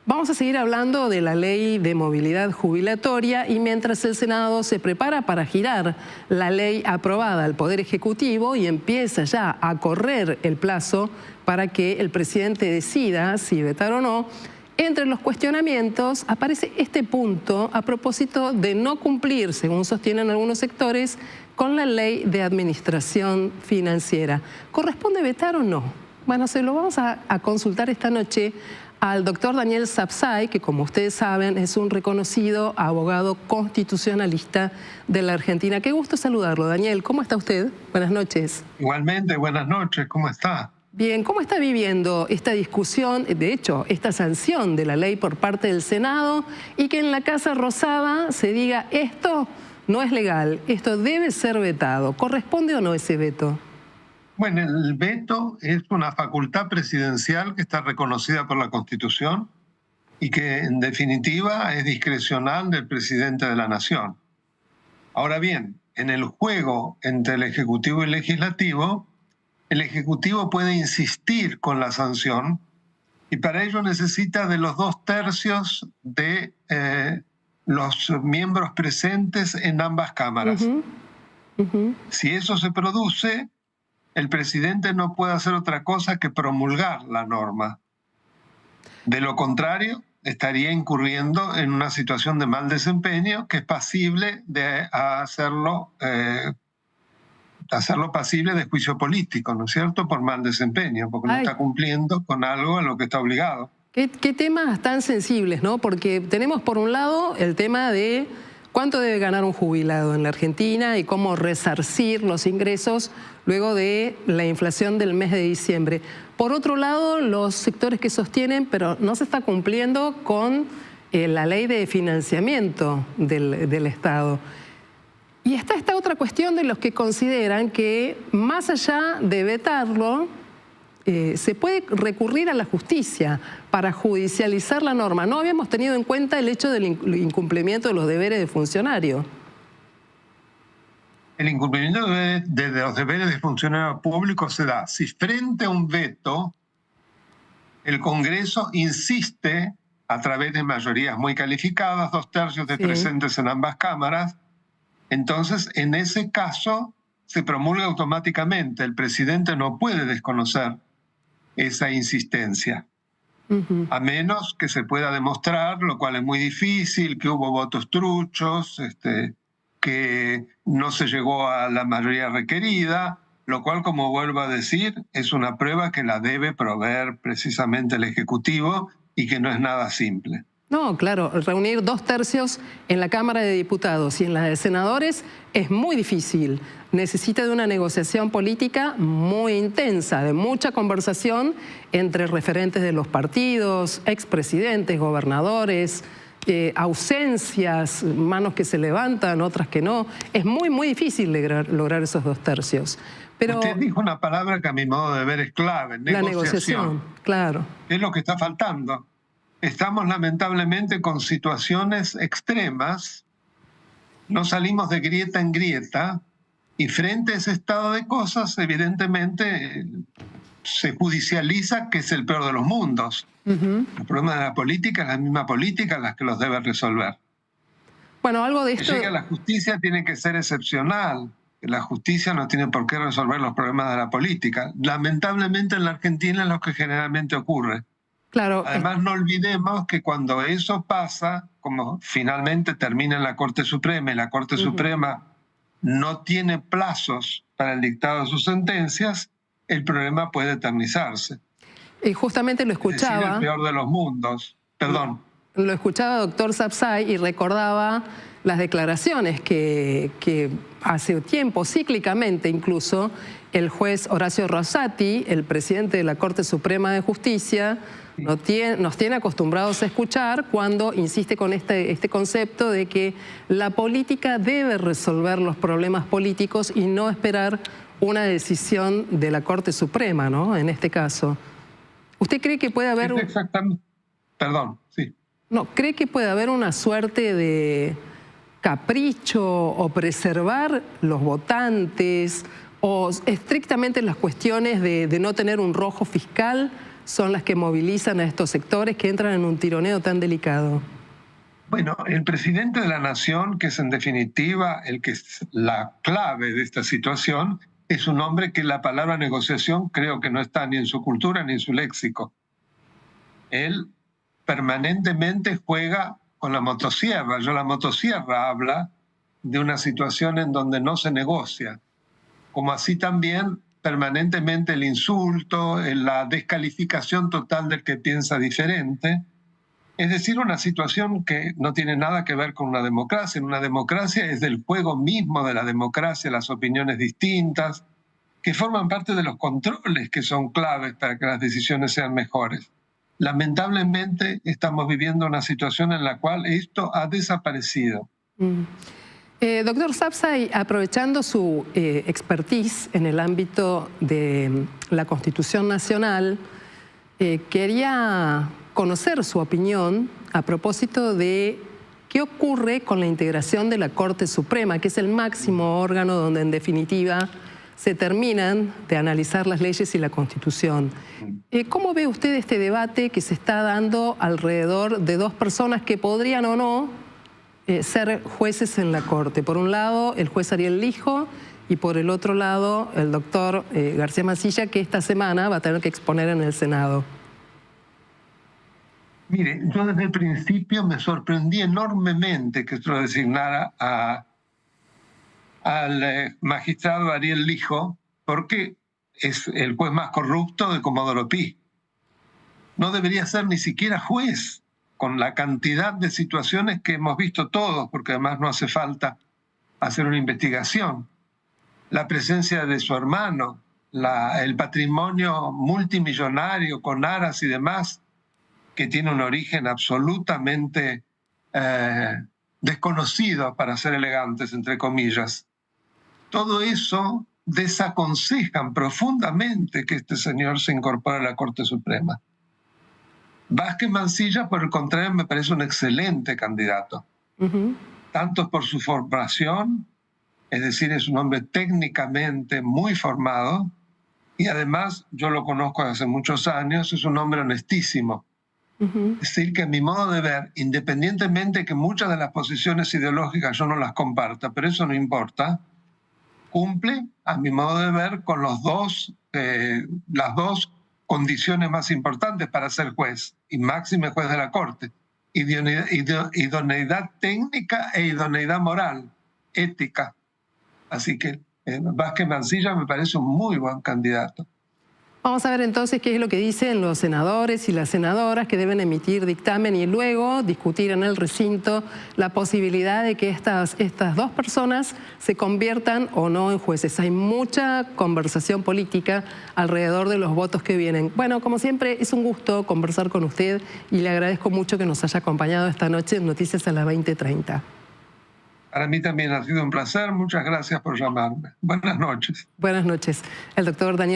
Vamos a seguir hablando de la ley de movilidad jubilatoria y mientras el Senado se prepara para girar la ley aprobada al Poder Ejecutivo y empieza ya a correr el plazo para que el presidente decida si vetar o no, entre los cuestionamientos aparece este punto a propósito de no cumplir, según sostienen algunos sectores, con la ley de administración financiera. ¿Corresponde vetar o no? Bueno, se lo vamos a consultar esta noche al doctor Daniel Sapsay, que como ustedes saben es un reconocido abogado constitucionalista de la Argentina. Qué gusto saludarlo, Daniel. ¿Cómo está usted? Buenas noches. Igualmente, buenas noches. ¿Cómo está? Bien, ¿cómo está viviendo esta discusión, de hecho, esta sanción de la ley por parte del Senado y que en la Casa Rosada se diga esto no es legal, esto debe ser vetado? ¿Corresponde o no ese veto? Bueno, el veto es una facultad presidencial que está reconocida por la Constitución y que en definitiva es discrecional del presidente de la Nación. Ahora bien, en el juego entre el Ejecutivo y el Legislativo puede insistir con la sanción y para ello necesita de los 2/3 de los miembros presentes en ambas cámaras. Si eso se produce, el presidente no puede hacer otra cosa que promulgar la norma. De lo contrario, estaría incurriendo en una situación de mal desempeño que es pasible de hacerlo pasible de juicio político, ¿no es cierto?, por mal desempeño, porque no está cumpliendo con algo a lo que está obligado. ¿Qué temas tan sensibles, ¿no? Porque tenemos por un lado el tema de cuánto debe ganar un jubilado en la Argentina y cómo resarcir los ingresos luego de la inflación del mes de diciembre. Por otro lado, los sectores que sostienen, pero no se está cumpliendo con la ley de financiamiento del Estado. Y está esta otra cuestión de los que consideran que más allá de vetarlo, se puede recurrir a la justicia para judicializar la norma. No habíamos tenido en cuenta el hecho del incumplimiento de los deberes de funcionario. El incumplimiento de los deberes de funcionario público se da si frente a un veto el Congreso insiste a través de mayorías muy calificadas, 2/3 de presentes en ambas cámaras. Entonces, en ese caso, se promulga automáticamente. El presidente no puede desconocer esa insistencia, a menos que se pueda demostrar, lo cual es muy difícil, que hubo votos truchos, que no se llegó a la mayoría requerida, lo cual, como vuelvo a decir, es una prueba que la debe proveer precisamente el Ejecutivo y que no es nada simple. No, claro, reunir 2/3 en la Cámara de Diputados y en la de Senadores es muy difícil. Necesita de una negociación política muy intensa, de mucha conversación entre referentes de los partidos, expresidentes, gobernadores, ausencias, manos que se levantan, otras que no. Es muy difícil lograr esos 2/3. Pero usted dijo una palabra que a mi modo de ver es clave, negociación. La negociación, claro. Es lo que está faltando. Estamos lamentablemente con situaciones extremas, no salimos de grieta en grieta y frente a ese estado de cosas evidentemente se judicializa que es el peor de los mundos. El problema de la política es la misma política las que los debe resolver. Bueno, algo de esto... Que llegue a la justicia tiene que ser excepcional. La justicia no tiene por qué resolver los problemas de la política. Lamentablemente en la Argentina es lo que generalmente ocurre. Claro. Además, no olvidemos que cuando eso pasa, como finalmente termina en la Corte Suprema y la Corte Suprema no tiene plazos para el dictado de sus sentencias, el problema puede eternizarse. Y justamente lo escuchaba. Es decir, el peor de los mundos. Perdón. Lo escuchaba doctor Sapsay y recordaba las declaraciones que hace tiempo, cíclicamente incluso, el juez Horacio Rosati, el presidente de la Corte Suprema de Justicia, nos tiene acostumbrados a escuchar cuando insiste con este concepto de que la política debe resolver los problemas políticos y no esperar una decisión de la Corte Suprema, ¿no? En este caso. ¿Usted cree que puede haber... Exactamente. Perdón, sí. No, ¿cree que puede haber una suerte de capricho o preservar los votantes o estrictamente las cuestiones de no tener un rojo fiscal son las que movilizan a estos sectores que entran en un tironeo tan delicado? Bueno, el presidente de la Nación, que es en definitiva el que es la clave de esta situación, es un hombre que la palabra negociación creo que no está ni en su cultura ni en su léxico. Él permanentemente juega con la motosierra. La motosierra habla de una situación en donde no se negocia, como así también permanentemente el insulto, la descalificación total del que piensa diferente. Es decir, una situación que no tiene nada que ver con una democracia. En una democracia es del juego mismo de la democracia, las opiniones distintas, que forman parte de los controles que son claves para que las decisiones sean mejores. Lamentablemente estamos viviendo una situación en la cual esto ha desaparecido. Doctor Sapsay, aprovechando su expertise en el ámbito de la Constitución Nacional, quería conocer su opinión a propósito de qué ocurre con la integración de la Corte Suprema, que es el máximo órgano donde en definitiva se terminan de analizar las leyes y la Constitución. ¿Cómo ve usted este debate que se está dando alrededor de dos personas que podrían o no ser jueces en la Corte? Por un lado, el juez Ariel Lijo, y por el otro lado, el doctor García Mansilla, que esta semana va a tener que exponer en el Senado. Mire, yo desde el principio me sorprendí enormemente que esto designara al magistrado Ariel Lijo, porque es el juez más corrupto de Comodoro Pi. No debería ser ni siquiera juez, con la cantidad de situaciones que hemos visto todos, porque además no hace falta hacer una investigación. La presencia de su hermano, el patrimonio multimillonario con aras y demás, que tiene un origen absolutamente desconocido, para ser elegantes, entre comillas. Todo eso desaconsejan profundamente que este señor se incorpore a la Corte Suprema. Vázquez Mansilla, por el contrario, me parece un excelente candidato. Tanto por su formación, es decir, es un hombre técnicamente muy formado, y además, yo lo conozco desde hace muchos años, es un hombre honestísimo. Es decir, que a mi modo de ver, independientemente que muchas de las posiciones ideológicas yo no las comparta, pero eso no importa, cumple, a mi modo de ver, con las dos condiciones más importantes para ser juez, y máxime juez de la Corte: idoneidad técnica e idoneidad moral, ética. Así que Vázquez Mansilla me parece un muy buen candidato. Vamos a ver entonces qué es lo que dicen los senadores y las senadoras, que deben emitir dictamen y luego discutir en el recinto la posibilidad de que estas dos personas se conviertan o no en jueces. Hay mucha conversación política alrededor de los votos que vienen. Bueno, como siempre, es un gusto conversar con usted y le agradezco mucho que nos haya acompañado esta noche en Noticias a las 20:30. Para mí también ha sido un placer. Muchas gracias por llamarme. Buenas noches. Buenas noches. El doctor Daniel